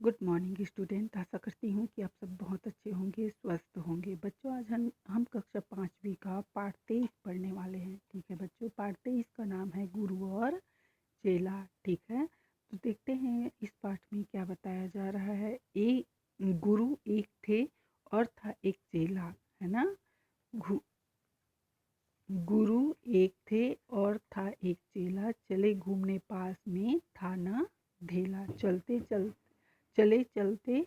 Good morning student. आशा करती हूँ कि आप सब बहुत अच्छे होंगे, स्वस्थ होंगे। बच्चों, आज हम कक्षा 5वीं का पाठ 23 पढ़ने वाले हैं। ठीक है बच्चों, पाठ 23 का नाम है गुरु और चेला। ठीक है, तो देखते हैं इस पाठ में क्या बताया जा रहा है। गुरु एक थे और था एक चेला, है ना। गुरु एक थे और था एक चेला, चले घूमने पास में था ना ढेला। चले चलते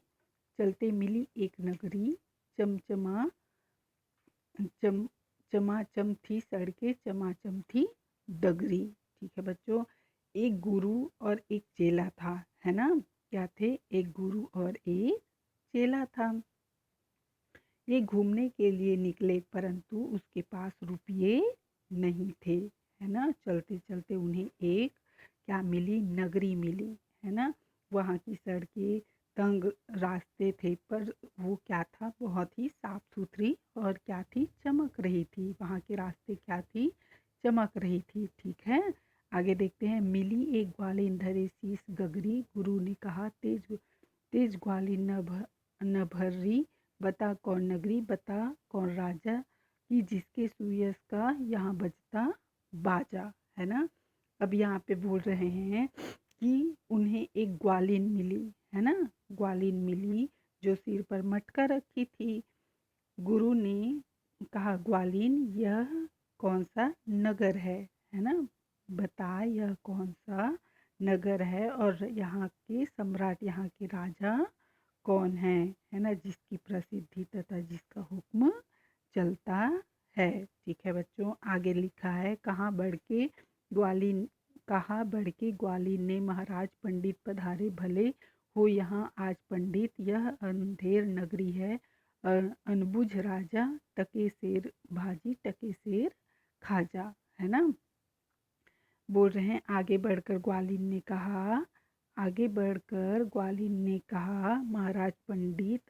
चलते मिली एक नगरी, चमचमा चम चमाचम थी सड़कें, चमाचम थी डगरी। ठीक है बच्चों, एक गुरु और एक चेला था, है ना। क्या थे? एक गुरु और एक चेला था। ये घूमने के लिए निकले, परंतु उसके पास रुपये नहीं थे, है ना। चलते चलते उन्हें एक क्या मिली? नगरी मिली, है ना। वहाँ की सड़कें तंग रास्ते थे, पर वो क्या था? बहुत ही साफ सुथरी और क्या थी? चमक रही थी। वहाँ के रास्ते क्या थी? चमक रही थी। ठीक है, आगे देखते हैं। मिली एक ग्वालिन धरे शीस गगरी, गुरु ने कहा तेज तेज ग्वालिन न भर्री, बता कौन नगरी, बता कौन राजा, कि जिसके सुयस का यहाँ बजता बाजा, है ना। अब यहाँ पे बोल रहे हैं कि उन्हें एक ग्वालिन मिली, है ना। ग्वालिन मिली जो सिर पर मटका रखी थी। गुरु ने कहा, ग्वालिन यह कौन सा नगर है ना। बता यह कौन सा नगर है और यहाँ के सम्राट, यहाँ के राजा कौन है ना, जिसकी प्रसिद्धि तथा जिसका हुक्म चलता है। ठीक है बच्चों, आगे लिखा है, ग्वालिन कहा बढ़ के ग्वालिन ने, महाराज पंडित पधारे भले हो यहाँ आज पंडित, यह अंधेर नगरी है अनबुझ राजा, टके शेर भाजी टके शेर खाजा, है ना। बोल रहे हैं, आगे बढ़कर ग्वालिन ने कहा, महाराज पंडित,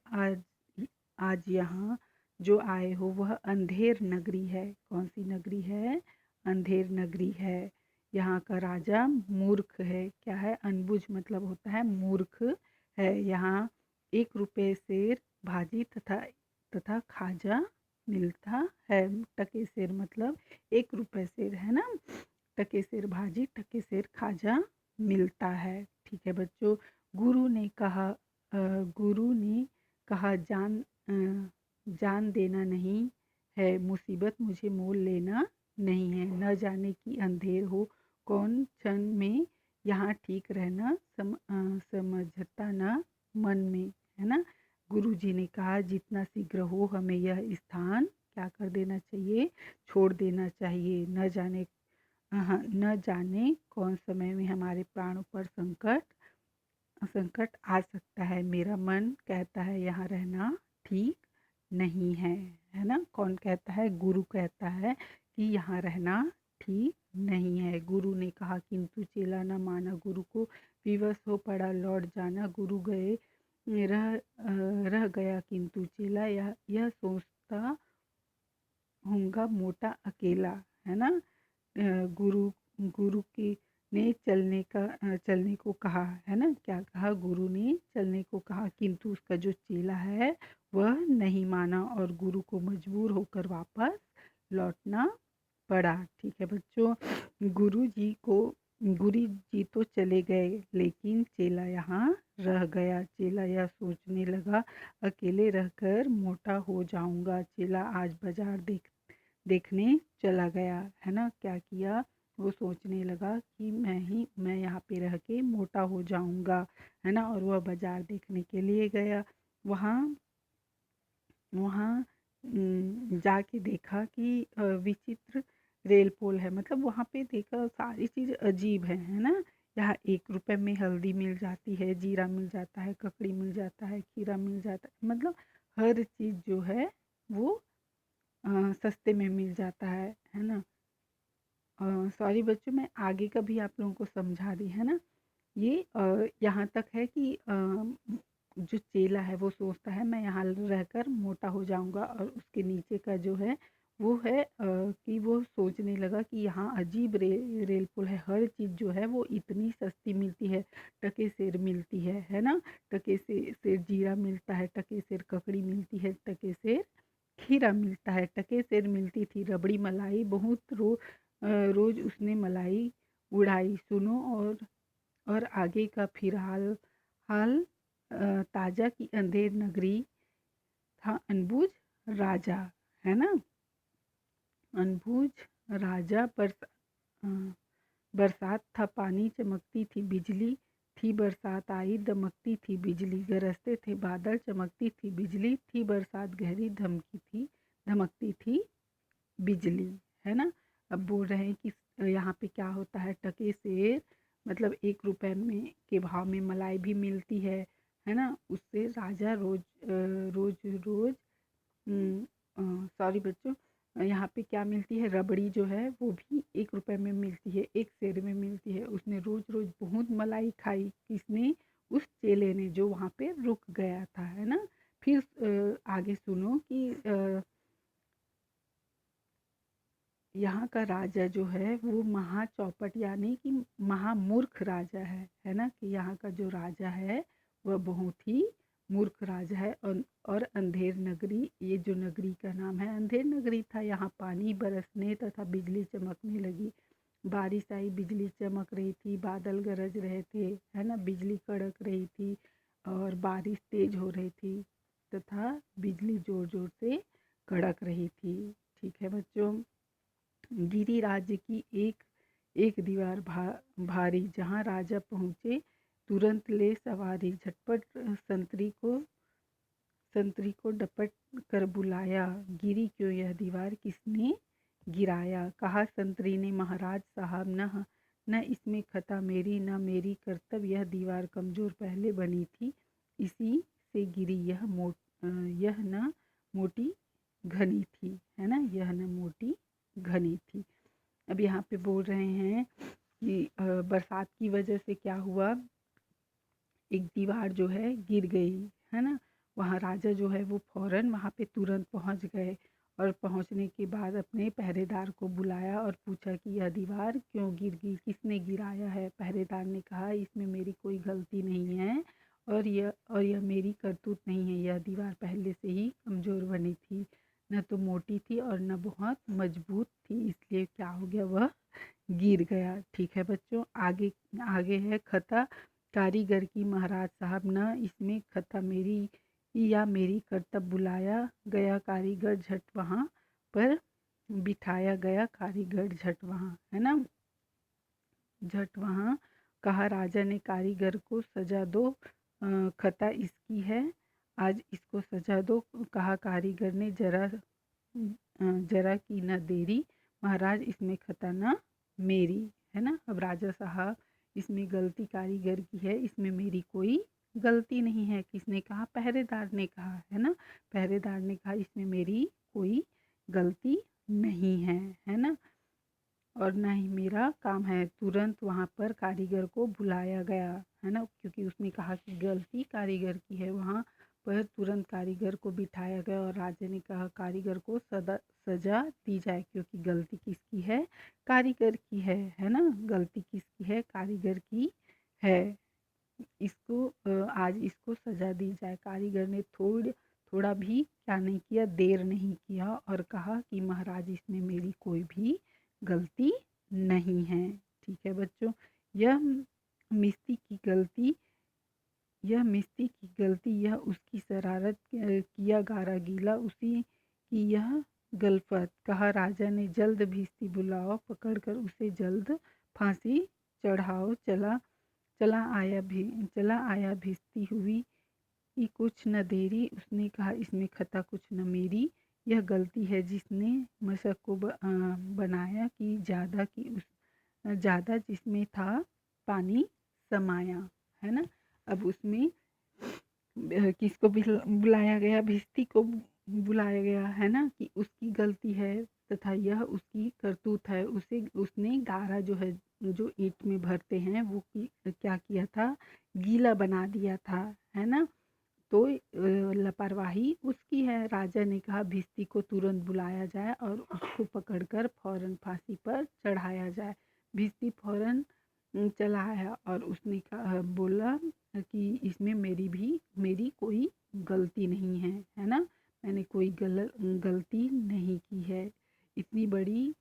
आज यहाँ जो आए हो वह अंधेर नगरी है। कौन सी नगरी है? अंधेर नगरी है। यहाँ का राजा मूर्ख है। क्या है? अनबुझ मतलब होता है मूर्ख है। यहाँ 1 रुपये शेर भाजी तथा खाजा मिलता है। टके शेर मतलब 1 रुपये शेर, है ना। टके शेर भाजी टके शेर खाजा मिलता है। ठीक है बच्चों, गुरु ने कहा जान देना नहीं है मुसीबत, मुझे मोल लेना नहीं है। न जाने की अंधेर हो कौन क्षण में, यहाँ ठीक रहना समझता न मन में, है ना। गुरु जी ने कहा, जितना शीघ्र हो हमें यह स्थान क्या कर देना चाहिए? छोड़ देना चाहिए। न जाने कौन समय में हमारे प्राणों पर संकट आ सकता है। मेरा मन कहता है यहाँ रहना ठीक नहीं है ना। कौन कहता है? गुरु कहता है कि यहाँ रहना ठीक नहीं है। गुरु ने कहा, किंतु चेला न माना गुरु को, विवश हो पड़ा लौट जाना। गुरु गए रह गया किंतु चेला, यह सोचता होगा मोटा अकेला, है ना। गुरु गुरु की ने चलने को कहा, है ना। क्या कहा? गुरु ने चलने को कहा, किंतु उसका जो चेला है वह नहीं माना और गुरु को मजबूर होकर वापस लौटना पड़ा। ठीक है बच्चों, गुरु जी तो चले गए, लेकिन चेला यहाँ रह गया। चेला यह सोचने लगा, अकेले रहकर मोटा हो जाऊंगा। चेला आज बाजार देखने चला गया, है ना। क्या किया? वो सोचने लगा कि मैं यहाँ पे रह के मोटा हो जाऊंगा, है ना। और वह बाजार देखने के लिए गया। वहाँ वहाँ जाके देखा कि विचित्र रेल पोल है। मतलब वहाँ पे देखा सारी चीज़ अजीब है ना। यहाँ 1 रुपए में हल्दी मिल जाती है, जीरा मिल जाता है, ककड़ी मिल जाता है, खीरा मिल जाता है। मतलब हर चीज़ जो है वो सस्ते में मिल जाता है ना। सॉरी बच्चों, मैं आगे का भी आप लोगों को समझा दी, है ना। ये यहाँ तक है कि जो चेला है वो सोचता है मैं यहाँ रहकर मोटा हो जाऊंगा, और उसके नीचे का जो है वो है कि वो सोचने लगा कि यहाँ अजीब रेल पुल है। हर चीज़ जो है वो इतनी सस्ती मिलती है। टके सेर मिलती है ना। टके से सेर जीरा मिलता है, टके सेर ककड़ी मिलती है, टके सेर खीरा मिलता है। टके सेर मिलती थी रबड़ी मलाई, बहुत रोज उसने मलाई उड़ाई। सुनो और आगे का फिर हाल ताजा की अंधेर नगरी था अनबुझ राजा, है ना। अनबुझ राजा बरसात था पानी, चमकती थी बिजली थी बरसात आई, दमकती थी बिजली, गरजते थे बादल, चमकती थी बिजली थी बरसात, गहरी धमकती थी बिजली, है ना। अब बोल रहे हैं कि यहाँ पे क्या होता है, टके से मतलब 1 रुपए में के भाव में मलाई भी मिलती है ना। उससे राजा रोज सॉरी बच्चों, यहाँ पे क्या मिलती है, रबड़ी जो है वो भी 1 रुपए में मिलती है, 1 सेर में मिलती है। उसने रोज रोज बहुत मलाई खाई, किसने, उस चेले ने जो वहाँ पे रुक गया था, है ना। फिर आगे सुनो कि यहाँ का राजा जो है वो महा चौपट यानी कि महामूर्ख राजा है ना। कि यहाँ का जो राजा है वह बहुत ही मूर्ख राजा है। और अंधेर नगरी, ये जो नगरी का नाम है अंधेर नगरी था। यहाँ पानी बरसने तथा बिजली चमकने लगी। बारिश आई, बिजली चमक रही थी, बादल गरज रहे थे, है ना। बिजली कड़क रही थी और बारिश तेज हो रही थी तथा बिजली जोर जोर से कड़क रही थी। ठीक है बच्चों। गिरी राज्य की एक दीवार भारी, जहाँ राजा पहुँचे तुरंत ले सवारी, झटपट संतरी को डपट कर बुलाया, गिरी क्यों यह दीवार, किसने गिराया। कहा संतरी ने, महाराज साहब न इसमें खता मेरी न मेरी कर्तव्य, यह दीवार कमजोर पहले बनी थी, इसी से गिरी, यह न मोटी घनी थी, है ना। यह न मोटी घनी थी। अब यहाँ पे बोल रहे हैं कि बरसात की वजह से क्या हुआ, एक दीवार जो है गिर गई, है ना। वहाँ राजा जो है वो फौरन वहाँ पे तुरंत पहुँच गए और पहुँचने के बाद अपने पहरेदार को बुलाया और पूछा कि यह दीवार क्यों गिर गई, किसने गिराया है। पहरेदार ने कहा इसमें मेरी कोई गलती नहीं है और यह मेरी करतूत नहीं है। यह दीवार पहले से ही कमज़ोर बनी थी, न तो मोटी थी और न बहुत मजबूत थी, इसलिए क्या हो गया, वह गिर गया। ठीक है बच्चों। आगे है खता कारीगर की, महाराज साहब न इसमें खता मेरी या मेरी कर्तव्य, बुलाया गया कारीगर झट वहाँ पर बिठाया गया कारीगर झट वहाँ, है ना। झट वहाँ कहा राजा ने कारीगर को, सजा दो, खता इसकी है, आज इसको सजा दो। कहा कारीगर ने, जरा की न देरी, महाराज इसमें खता न मेरी, है ना। अब राजा साहब इसमें गलती कारीगर की है, इसमें मेरी कोई गलती नहीं है। किसने कहा, पहरेदार ने कहा, है ना। पहरेदार ने कहा इसमें मेरी कोई गलती नहीं है ना, और ना ही मेरा काम है। तुरंत वहाँ पर कारीगर को बुलाया गया, है ना, क्योंकि उसने कहा कि गलती कारीगर की है। वहाँ पर तुरंत कारीगर को बिठाया गया और राजा ने कहा कारीगर को सजा दी जाए, क्योंकि गलती किसकी है, कारीगर की है ना। गलती किसकी है, कारीगर की है। इसको आज इसको सजा दी जाए। कारीगर ने थोड़ा भी क्या नहीं किया, देर नहीं किया और कहा कि महाराज इसमें मेरी कोई भी गलती नहीं है। ठीक है बच्चों। यह मिस्त्री की गलती यह उसकी शरारत, किया गारा गीला उसी की यह गलफत। कहा राजा ने, जल्द भिस्ती बुलाओ, पकड़कर उसे जल्द फांसी चढ़ाओ। चला आया भिस्ती हुई कि कुछ न देरी, उसने कहा इसमें खता कुछ न मेरी, यह गलती है जिसने मशक को बनाया कि ज़्यादा जिसमें था पानी समाया, है ना। अब उसमें किसको बुलाया गया, भिस्ती को बुलाया गया, है ना, कि उसकी गलती है तथा यह उसकी करतूत है। उसने गारा जो है, जो ईंट में भरते हैं, वो क्या किया था, गीला बना दिया था, है ना। तो लापरवाही उसकी है। राजा ने कहा भिस्ती को तुरंत बुलाया जाए और उसको पकड़कर फौरन फांसी पर चढ़ाया जाए। भिस्ती फौरन चला आया और उसने कहा बोला कि इसमें मेरी कोई गलती नहीं है ना, मैंने कोई गलती नहीं की है। इतनी बड़ी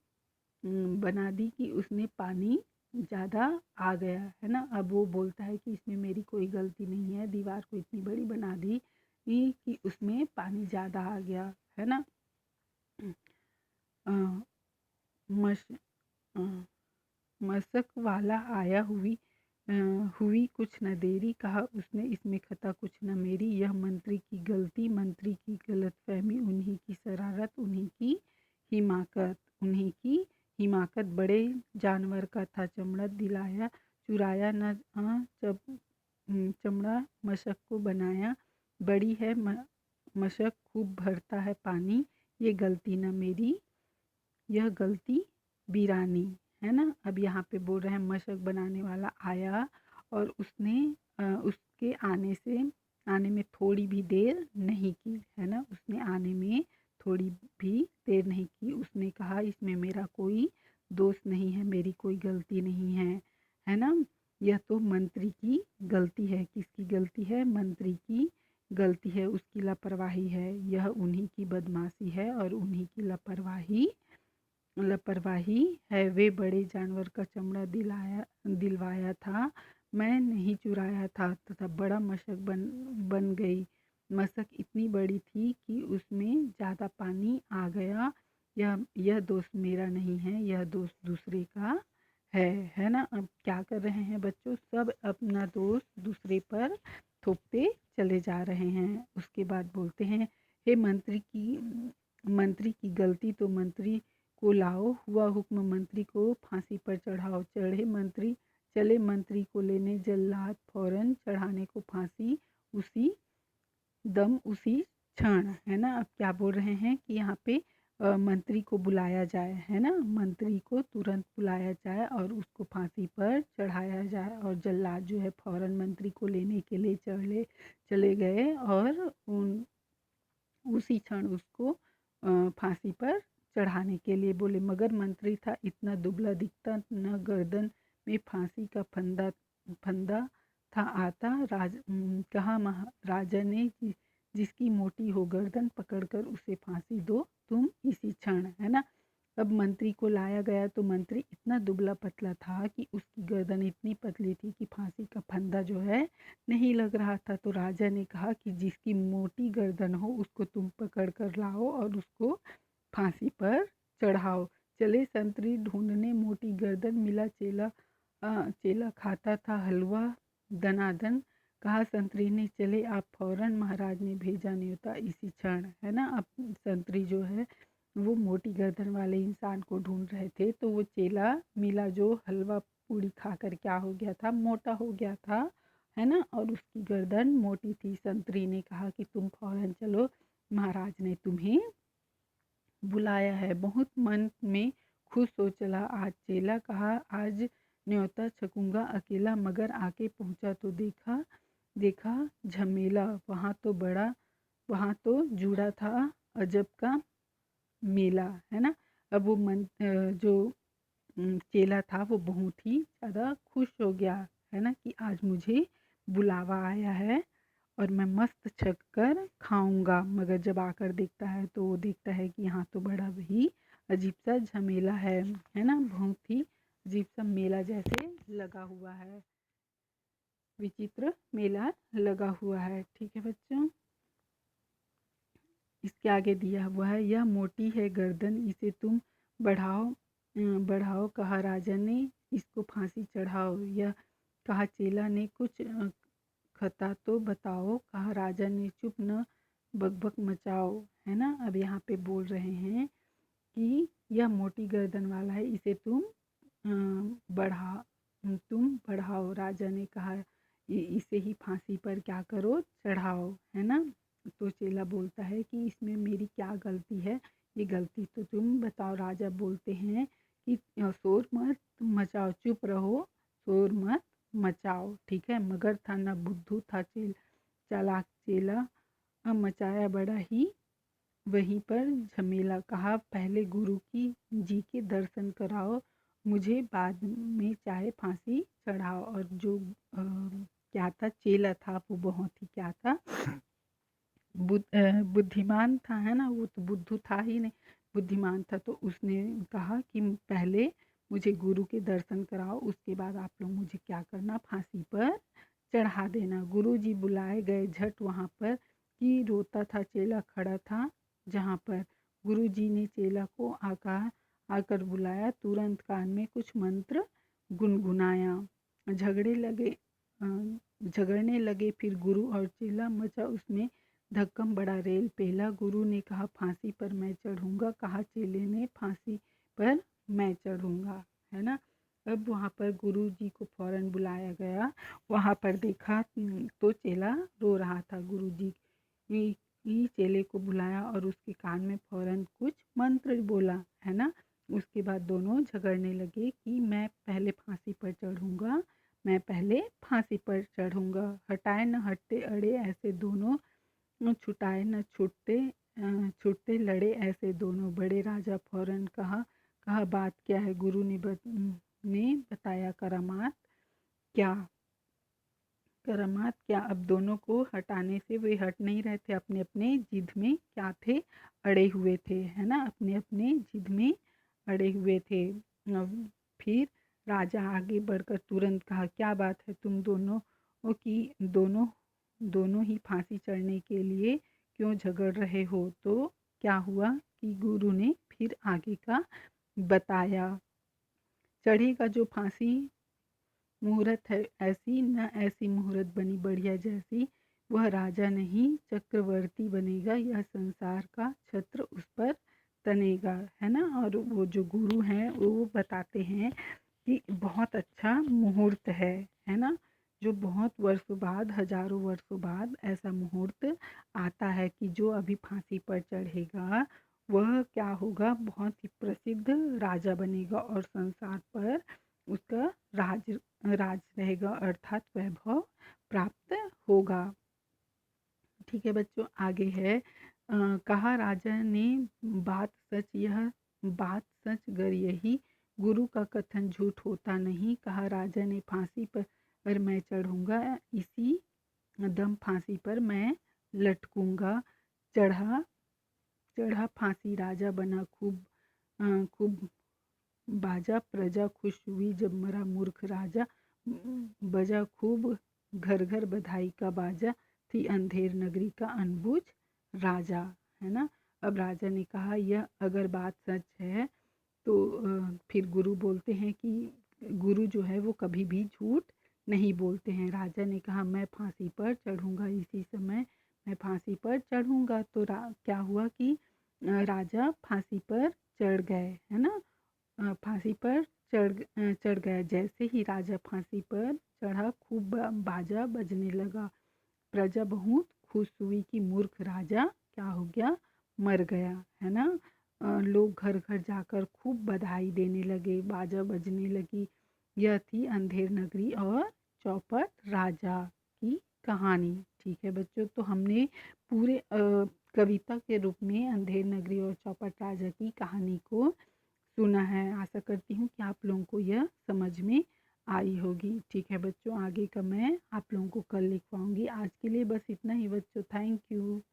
बना दी कि उसमें पानी ज़्यादा आ गया, है ना। अब वो बोलता है कि इसमें मेरी कोई गलती नहीं है, दीवार को इतनी बड़ी बना दी कि उसमें पानी ज़्यादा आ गया, है ना। अ, मश अ, मशक वाला आया हुई कुछ न देरी, कहा उसने इसमें खता कुछ न मेरी। यह मंत्री की गलती, मंत्री की गलतफहमी, उन्हीं की शरारत, उन्हीं की हिमाकत। बड़े जानवर का था चमड़ा, दिलाया चुराया न चमड़ा मशक को बनाया। बड़ी है मशक, खूब भरता है पानी, ये गलती न मेरी, यह गलती बीरानी, है ना। अब यहाँ पे बोल रहे हैं मशक बनाने वाला आया और उसने उसके आने में थोड़ी भी देर नहीं की, है ना। उसने आने में थोड़ी भी देर नहीं की। उसने कहा इसमें मेरा कोई दोष नहीं है, मेरी कोई गलती नहीं है ना। यह तो मंत्री की गलती है। किसकी गलती है? मंत्री की गलती है, उसकी लापरवाही है। यह उन्हीं की बदमाशी है और उन्हीं की लापरवाही है। वे बड़े जानवर का चमड़ा दिलवाया था, मैं नहीं चुराया था, तथा बड़ा मशक बन गई। मशक इतनी बड़ी थी कि उसमें ज़्यादा पानी आ गया। यह दोष मेरा नहीं है, यह दोष दूसरे का है ना। अब क्या कर रहे हैं बच्चों, सब अपना दोष दूसरे पर थोपते चले जा रहे हैं। उसके बाद बोलते हैं, हे मंत्री की गलती तो मंत्री को लाओ, हुआ हुक्म मंत्री को फांसी पर चढ़ाओ। चले मंत्री को लेने जल्लाद, फौरन चढ़ाने को फांसी, उसी उसी क्षण, है ना। अब क्या बोल रहे हैं कि यहाँ पे मंत्री को बुलाया जाए, है ना। मंत्री को तुरंत बुलाया जाए और उसको फांसी पर चढ़ाया जाए। और जल्लाद जो है फौरन मंत्री को लेने के लिए चले गए और उसी क्षण उसको फांसी पर चढ़ाने के लिए बोले। मगर मंत्री था इतना दुबला दिखता, न गर्दन में फांसी का फंदा था आता। कहा महाराजा ने, जिसकी मोटी हो गर्दन, पकड़कर उसे फांसी दो तुम इसी क्षण, है ना। अब मंत्री को लाया गया तो मंत्री इतना दुबला पतला था कि उसकी गर्दन इतनी पतली थी कि फांसी का फंदा जो है नहीं लग रहा था। तो राजा ने कहा कि जिसकी मोटी गर्दन हो उसको तुम पकड़ कर लाओ और उसको फांसी पर चढ़ाओ। चले संतरी ढूंढने मोटी गर्दन, मिला चेला खाता था हलवा दनादन। कहा संतरी ने, चले आप फौरन, महाराज ने भेजा न्योता इसी क्षण, है ना। अब संतरी जो है वो मोटी गर्दन वाले इंसान को ढूंढ रहे थे, तो वो चेला मिला जो हलवा पूड़ी खाकर क्या हो गया था, मोटा हो गया था, है ना। और उसकी गर्दन मोटी थी। संतरी ने कहा कि तुम फौरन चलो, महाराज ने तुम्हें बुलाया है। बहुत मन में खुश हो चला आज चेला, कहा आज न्योता छकूंगा अकेला। मगर आके पहुंचा तो देखा झमेला, वहाँ तो जुड़ा था अजब का मेला, है ना। अब वो जो चेला था वो बहुत ही ज़्यादा खुश हो गया, है ना, कि आज मुझे बुलावा आया है और मैं मस्त छक कर खाऊंगा। मगर जब आकर देखता है तो वो देखता है कि यहाँ तो बड़ा ही अजीब सा झमेला है ना। बहुत ही अजीब सा मेला जैसे लगा हुआ है, विचित्र मेला लगा हुआ है। ठीक है बच्चों, इसके आगे दिया हुआ है, यह मोटी है गर्दन, इसे तुम बढ़ाओ, कहा राजा ने, इसको फांसी चढ़ाओ। यह कहा चेला ने, कुछ खता तो बताओ, कहा राजा ने, चुप न बकबक मचाओ, है ना। अब यहाँ पे बोल रहे हैं कि यह मोटी गर्दन वाला है, इसे तुम बढ़ाओ। राजा ने कहा इसे ही फांसी पर क्या करो, चढ़ाओ, है ना। तो चेला बोलता है कि इसमें मेरी क्या गलती है, ये गलती तो तुम बताओ। राजा बोलते हैं कि शोर मत मचाओ, चुप रहो, शोर मत मचाओ, ठीक है। मगर था ना बुद्धू था चालाक चेला, मचाया बड़ा ही वहीं पर झमेला। कहा पहले गुरु जी के दर्शन कराओ मुझे बाद में चाहे फांसी चढ़ाओ। और जो क्या था, चेला था, वो बहुत ही क्या था, बुद्धिमान था, है ना। वो तो बुद्धू था ही नहीं, बुद्धिमान था। तो उसने कहा कि पहले मुझे गुरु के दर्शन कराओ, उसके बाद आप लोग मुझे क्या करना, फांसी पर चढ़ा देना। गुरु जी बुलाए गए झट वहाँ पर, कि रोता था चेला खड़ा था जहाँ पर। गुरु जी ने चेला को आकर बुलाया, तुरंत कान में कुछ मंत्र गुनगुनाया। झगड़े लगे झगड़ने लगे। फिर गुरु और चेला, मचा उसमें धक्कम बड़ा रेल पेला। गुरु ने कहा फांसी पर मैं चढ़ूंगा, कहा चेले ने फांसी पर मैं चढ़ूंगा, है ना। अब वहाँ पर गुरु जी को फौरन बुलाया गया। वहाँ पर देखा तो चेला रो रहा था। गुरु जी ही चेले को बुलाया और उसके कान में फौरन कुछ मंत्र बोला, है ना। उसके बाद दोनों झगड़ने लगे कि मैं पहले फांसी पर चढ़ूंगा, मैं पहले फांसी पर चढ़ूंगा। हटाए न हटते अड़े ऐसे दोनों, छुटाए न छूटते लड़े ऐसे दोनों। बड़े राजा फौरन कहा बात क्या है। गुरु ने बताया करामात क्या। अब दोनों को हटाने से वे हट नहीं रहे थे, अपने अपने जिद में क्या थे, अड़े हुए थे, है ना। अपने अपने जिद में अड़े हुए थे। फिर राजा आगे बढ़कर तुरंत कहा क्या बात है, तुम दोनों की दोनों ही फांसी चढ़ने के लिए क्यों झगड़ रहे हो। तो क्या हुआ कि गुरु ने फिर आगे का बताया। चढ़ेगा जो फांसी मुहूर्त है ऐसी, न ऐसी मुहूर्त बनी बढ़िया जैसी। वह राजा नहीं चक्रवर्ती बनेगा, यह संसार का छत्र उस पर तनेगा, है ना। और वो जो गुरु हैं वो बताते हैं कि बहुत अच्छा मुहूर्त है ना। जो बहुत वर्षों बाद, हजारों वर्षों बाद ऐसा मुहूर्त आता है कि जो अभी फांसी पर चढ़ेगा वह क्या होगा, बहुत ही प्रसिद्ध राजा बनेगा और संसार पर उसका राज रहेगा, अर्थात वैभव प्राप्त होगा। ठीक है बच्चों, आगे है कहा राजा ने बात सच गर यही, गुरु का कथन झूठ होता नहीं। कहा राजा ने फांसी पर मैं चढ़ूंगा, इसी दम फांसी पर मैं लटकूंगा। चढ़ा चढ़ा फांसी राजा बना, खूब बाजा प्रजा खुश हुई। जब मरा मूर्ख राजा, बजा खूब घर घर बधाई का बाजा। थी अंधेर नगरी का अनबुझ राजा, है ना। अब राजा ने कहा यह अगर बात सच है तो फिर गुरु बोलते हैं कि गुरु जो है वो कभी भी झूठ नहीं बोलते हैं। राजा ने कहा मैं फांसी पर चढ़ूंगा, इसी समय मैं फांसी पर चढ़ूंगा। तो क्या हुआ कि राजा फांसी पर चढ़ गए, है ना। फांसी पर चढ़ गया। जैसे ही राजा फांसी पर चढ़ा खूब बाजा बजने लगा। प्रजा बहुत खुश हुई कि मूर्ख राजा क्या हो गया, मर गया, है ना। लोग घर घर जाकर खूब बधाई देने लगे, बाजा बजने लगी। यह थी अंधेर नगरी और चौपट राजा की कहानी। ठीक है बच्चों, तो हमने पूरे कविता के रूप में अंधेर नगरी और चौपट राजा की कहानी को सुना है। आशा करती हूँ कि आप लोगों को यह समझ में आई होगी। ठीक है बच्चों, आगे का मैं आप लोगों को कल लिखवाऊंगी। आज के लिए बस इतना ही बच्चों, थैंक यू।